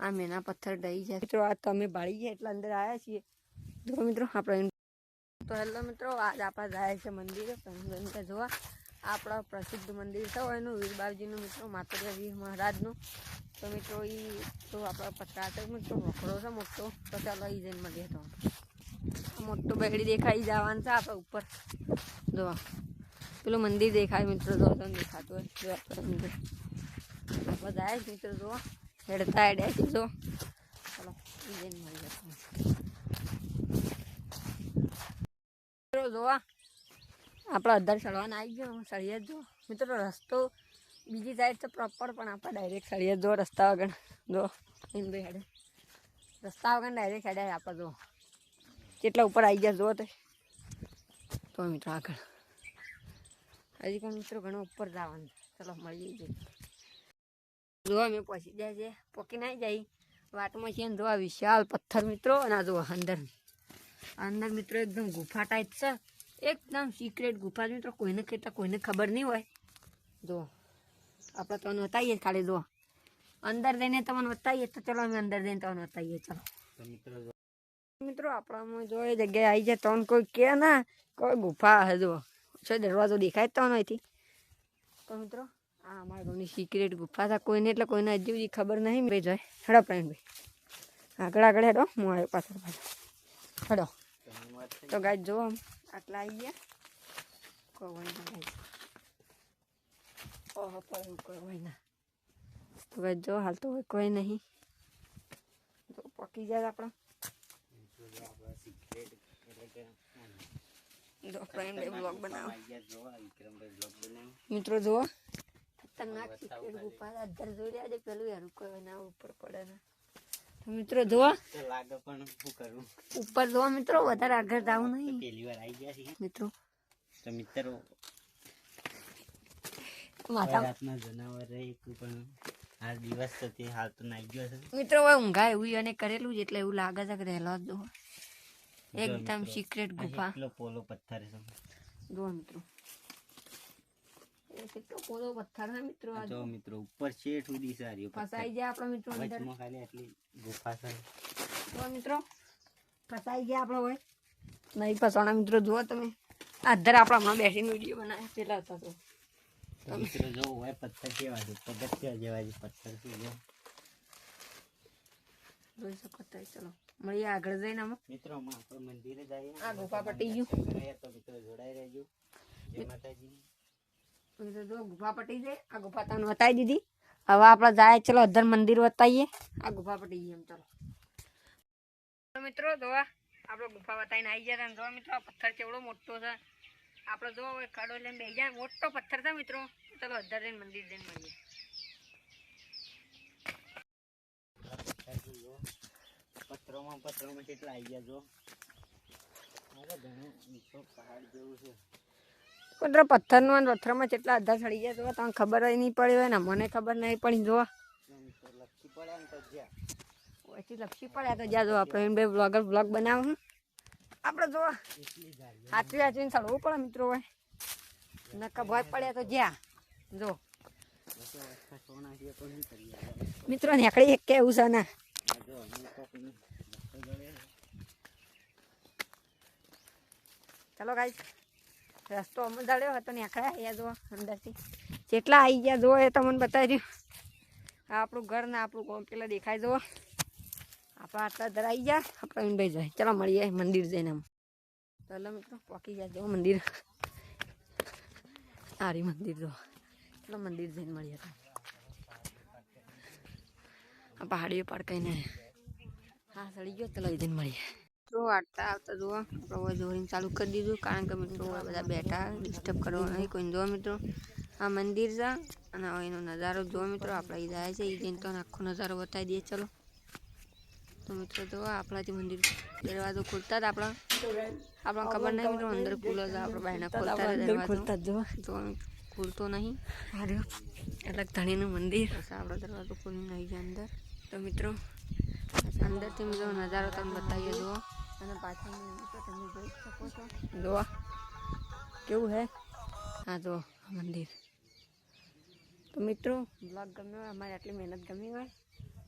આ મેના પથ્થર ડહી જાય મિત્રો. આ તમે ભાળી ગયા એટલે અંદર આવ્યા છીએ. જો મિત્રો આપણે તો હેલો મિત્રો, આજ આપણે જાય છે મંદિરે જોવા. આપણા પ્રસિદ્ધ મંદિર છે એનું વીરબાવજીનું મિત્રો, માતાજી વીર મહારાજનું. તો મિત્રો એ તો આપણા પચાસ મિત્રો વખડો છે મોટો. તો ચાલો એ જઈને મળીએ. તો મોટું બેગડી દેખાઈ જવાનું છે આપણે ઉપર. જો પેલું મંદિર દેખાય મિત્રો, જો દેખાતું હોય જો આપણે જાય મિત્રો જોવા હેડતા હેડ્યા છે. જો ચાલો એ જઈને મળીએ. જોવા આપણે અધર સળવાના આવી ગયો. સળિયત જો મિત્રો, રસ્તો બીજી સાઈડ તો પ્રોપર, પણ આપણે ડાયરેક્ટ સળિયત જો રસ્તા વગર. જો ભાઈ હેડે રસ્તા વગર ડાયરેક્ટ હેડે આપણે. જો કેટલા ઉપર આવી ગયા જો તો મિત્રો આગળ હજી પણ મિત્રો ઘણો ઉપર જવાનું. ચલો મળીએ જઈએ. જો અમે પહોંચી જાય છે, પોકી ના જાય વાટમાં છે ને. જો વિશાલ પથ્થર મિત્રો, અને જો અંદર મિત્રો એકદમ ગુફા ટાઈપ છે, એકદમ સિક્રેટ ગુફા મિત્રો. કોઈને કહેતા કોઈને ખબર નહીં હોય. જો આપણે તમને બતાવીએ ખાલી. જો અંદર જઈને તમને બતાવીએ. તો ચલો અમે અંદર જઈને તમને બતાવીએ. ચલો મિત્રો આપણામાં જો એ જગ્યાએ આવી જાય તો કોઈ કે ના કોઈ ગુફા હે. જો દરવાજો દેખાય તો અહીંથી. તો મિત્રો આ અમારા ઘરની સિક્રેટ ગુફા છે. કોઈને એટલે કોઈને હજી બધી ખબર નહીં. ભાઈ જોઈ હેડો પ્રાણભાઈ આગળ આગળ હેડો. હું આવ્યો પાછળ હેડો. તો ગાય જો આટલા આવી ગયા. કોઈ હોય ના ગાય. ઓહો પણ કોઈ હોય ના. તો ગાય જો હાલ તો કોઈ નહીં. તો પકી જાય આપણા. બ્લોગ બનાવો મિત્રો. જુઓ ખતરનાક સિક્રેટ ગુફા અંદર જોઈ રહ્યા છે. પેલું એનું કોઈ ના ઉપર પડે ને. તો મિત્રો જુઓ ઉપર જુઓ મિત્રો, વધારે આગળ જવું નહીં પહેલી વાર આવી ગયા છે મિત્રો. તો મિત્રો રાતના જનાવર પણ આ દિવસ તો તે હાલ તો નાઈ ગયો છે મિત્રો. હવે ઊંઘા એવું અને કરેલું જ એટલે એવું લાગે છે કે રહેલો જ. એકદમ સિક્રેટ ગુફા. પોલો પથ્થર છે જો મિત્રો. કેટલો પોલો પથ્થર છે મિત્રો. જો મિત્રો ઉપર શેઠ સુધી સારી ફસાઈ જાય આપણો મિત્રો. અંદર ખાલી આટલી ગુફા છે. જો મિત્રો ફસાઈ ગયા આપણો હોય નહીં ફસાણા મિત્રો. જુઓ તમે અધર આપણા હમણાં બેસીને વિડીયો બનાવ્યા પેલા હતા. તો મિત્રો જો હોય પથ્થર કેવા છે, પગથિયા જેવા છે પથ્થર છે. જો જોઈ શકો છો. ચલો મળીએ આગળ જઈને અમે મિત્રો. આપણે મંદિરે જઈએ. આ ગુફા પટી ગયું તો મિત્રો જોડાઈ રહેજો. જય માતાજી. મિત્રો જો ગુફા પટી જાય. આ ગુફા તમને બતાવી દીધી. હવે આપણે જાય ચલો અધર મંદિર બતાવીએ. આ ગુફા પટી ગઈ એમ. ચલો તો મિત્રો જોવા આપણે ગુફા બતાવીને આવી ગયા. જોવા મિત્રો આ પથ્થર કેવડો મોટો છે. આપણે જો ખડો લઈને બેસી જાય. મોટો પથ્થર છે મિત્રો. ચલો અધર જઈને મંદિર જઈને મળીએ. પથ્થરોમાં કેટલા આવી ગયા. જો ઘણું ઊંચો પહાડ જેવું છે. મિત્રો પથ્થરમાં પથ્થરમાં કેટલા અધા ચડી ગયા. જો તમને ખબર નહીં પડી હોય ને મને ખબર નહીં પડી. જો લક્ષી પડ્યા ને તો જ્યાં ઓછી લક્ષી પડ્યા તો જ્યાં. જો આપણે બે બ્લોગર બ્લોગ બનાવું આપણે. જો હાથવી હાથવીને ચડવું પડે મિત્રો. હોય નકા ભય પડ્યા તો જ્યાં. જો મિત્રો નીકળી એક કેવું છે ને. ચલો ગાઈસ રસ્તો અમુક દાડ્યો હતો ને આખા અહીંયા જો અંદરથી જેટલા આવી ગયા. જો એ તમને બતાવી દઉં. આ આપણું ઘર ને આપણું કોમ પેલા દેખાય. જો આપણા આટલા ધર આવી ગયા. આપણે ઈંડાઈ જાય. ચલો મળીએ મંદિર જઈને. આમ ચાલો મિત્રો પહોંચી જાય. જો મંદિર આરી મંદિર. જો ચલો મંદિર જઈને મળીએ. આ પહાડીઓ પર કહીને હા સડી ગયો. ચલો જઈને મળીએ. મિત્રો આટતા આવતા જુઓ આપણે જોઈને ચાલુ કરી દીધું. કારણ કે મિત્રો બધા બેઠા ડિસ્ટર્બ કરવા નહીં કોઈને. જુઓ મિત્રો આ મંદિર છે અને એનો નજારો જુઓ મિત્રો. આપણે જાય છે એ જઈને તો આખો નજારો બતાવી દઈએ. ચલો તો મિત્રો જુઓ આપણાથી મંદિર દરવાજો ખોલતા જ આપણને ખબર નહીં મિત્રો અંદર ખુલ્લો છે. આપણે બહારના ખોલતા દરવાજો જો ખુલતો નહીં. એટલે ધણીનું મંદિર આપણો દરવાજો ખોલીને આવી જાય અંદર. તો મિત્રો અંદરથી મિત્રો નજારો તમે બતાવીએ. જુઓ અને પાછળ તમે જોઈ શકો છો. જુઓ કેવું હે. હા જુઓ મંદિર. તો મિત્રો બ્લોગ ગમ્યો હોય, અમારી આટલી મહેનત ગમી હોય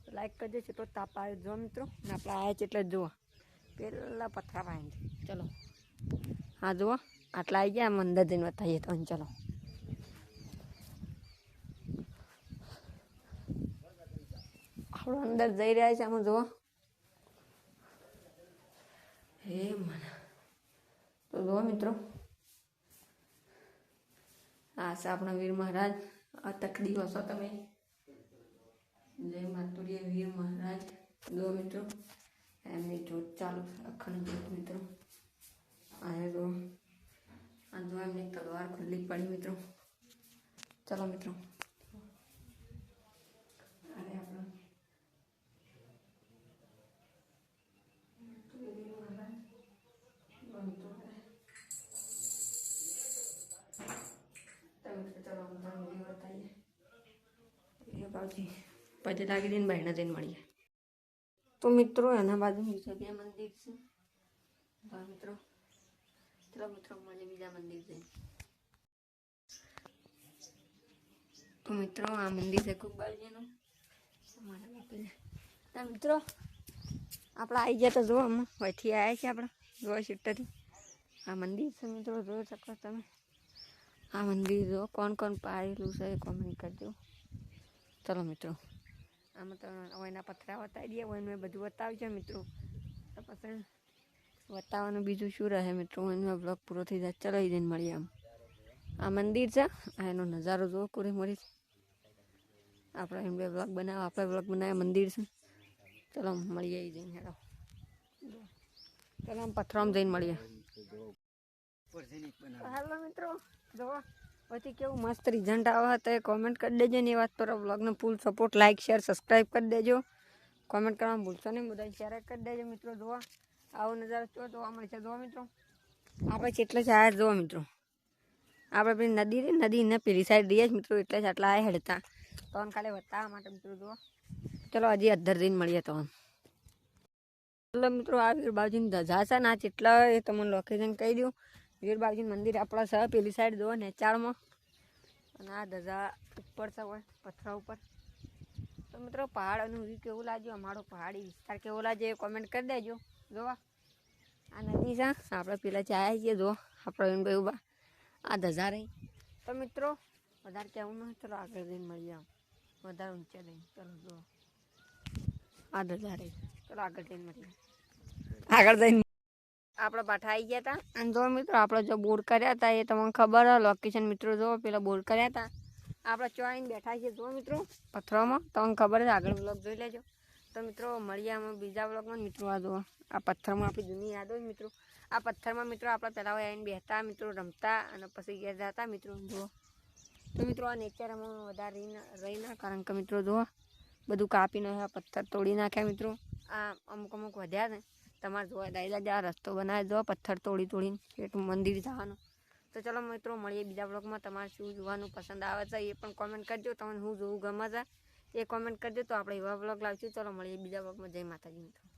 તો લાઈક કરજો કેટલો તાપ આવ્યો જો મિત્રો ને આપણે આવ્યા છે એટલે જુઓ પેલા પથરા પાય ચલો હા જુઓ આટલા આવી ગયા આમ અંદર જઈને બતાવીએ તો ચલો આપણો અંદર જઈ રહ્યા છે આમાં જુઓ હે મને તો જુઓ મિત્રો આ છે આપણા વીર મહારાજ આ તકડી હશો તમે જય માતુરીય વીર મહારાજ જુઓ મિત્રો એમની જોત ચાલુ અખંડ જોત મિત્રો આ જો આ જો એમની તલવાર ખુલ્લી પડી મિત્રો ચલો મિત્રો અરે આપણો પછી લાગી દઈને બહેના જઈને મળીએ તો મિત્રો એના બાજુ બીજા બે મંદિર છે મિત્રો ચલો મિત્રો મળીએ બીજા મંદિર જઈને તો મિત્રો આ મંદિર છે ખૂબ બાળજીનું મિત્રો આપણે આવી ગયા તો જુઓ અમે વહીથી આવ્યા છીએ આપણે જોવા સીટથી આ મંદિર છે મિત્રો જોઈ શકો તમે આ મંદિર જો કોણ કોણ પાડેલું છે કોમેન્ટ કરજો ચલો મિત્રો આમાં તો એના પથરા બતાવી દઈએ એનું બધું બતાવ્યું છે મિત્રો તો પછી બતાવવાનું બીજું શું રહે મિત્રો એનો બ્લોગ પૂરો થઈ જાય ચલો જઈને મળીએ આ મંદિર છે આ એનો નજારો જોવો પૂરી મળી આપણે એમ બે બ્લોગ બનાવો આપણે બ્લોગ બનાવ્યા મંદિર છે ચલો મળીએ જઈને હેડો ચલો આમ પથરામાં જઈને મળીએ હાલો મિત્રો જોવો પછી કેવું મસ્ત રિઝલ્ટ આવે તો એ કોમેન્ટ કરી દેજો ને એ વાત પર બ્લોગને full support like share subscribe કરી દેજો કોમેન્ટ કરવાનું ભૂલશો નહીં બધા શેર કરી દેજો મિત્રો જોવા આવો નજારો જો જોવા મળશે જોવા મિત્રો આપણે એટલે જ આવ્યા જોવા મિત્રો આપણે પેલી નદીને પેલી સાઈડ રહીએ જ મિત્રો એટલે જ આટલા આવ્યા હેડતા તો ખાલી બતાવવા માટે મિત્રો જોવા ચલો હજી અધર જઈને મળીએ તો ચલો મિત્રો આ વીર બાબુજીની ધજા છે ને આ જેટલા એ તમને લોકેશન કહી દઉં વીર બાબુજીનું મંદિર આપણા છે પેલી સાઈડ જુઓ નેચાળમાં અને આ ધજા ઉપર છે હોય પથરા ઉપર તો મિત્રો પહાડનું વ્યૂ કેવું લાગ્યું અમારો પહાડી વિસ્તાર કેવો લાગે એ કોમેન્ટ કરી દેજો જોવા આ નદી છે આપણે પેલા ચાયા છીએ જો આપણે ભાઈ ઉભા આ ધજા રહી તો મિત્રો વધારે કહેવું ન ચલો આગળ જઈને મળીએ આમ વધારે ઊંચે જઈને ચલો જો આ ધજા રહી ચલો આગળ જઈને મળીએ આગળ જઈને આપણે પાઠા આવી ગયા હતા અને જો મિત્રો આપણે જો બોર્ડ કર્યા હતા એ તમને ખબર હોય લોકેશન મિત્રો જો પેલા બોર્ડ કર્યા હતા આપણે ચોઈને બેઠા છીએ જો મિત્રો પથ્થરોમાં તમને ખબર છે આગળ બ્લોગ જોઈ લેજો તો મિત્રો મળીએ આમાં બીજા બ્લોગમાં મિત્રો આ જો આ પથ્થરમાં આપણી જૂની યાદ હોય મિત્રો આ પથ્થરમાં મિત્રો આપણે પહેલાં આવીને બેસતા મિત્રો રમતા અને પછી ગયા જતા મિત્રો જુઓ તો મિત્રો આ નેચરમાં વધારે રહી ના કારણ કે મિત્રો જુઓ બધું કાપીને આ પથ્થર તોડી નાખ્યા મિત્રો આ અમુક વધ્યા ને તમારે જોવા દાદા આ રસ્તો બનાવે જો પથ્થર તોડીને એટલું મંદિર જવાનું તો ચલો મિત્રો મળીએ બીજા બ્લોગમાં તમારે શું જોવાનું પસંદ આવે છે એ પણ કોમેન્ટ કરજો તમને હું જોવું ગમે છે એ કોમેન્ટ કરજો તો આપણે એવા બ્લોગ લાવશું ચલો મળીએ બીજા બ્લોગમાં જય માતાજી મિત્રો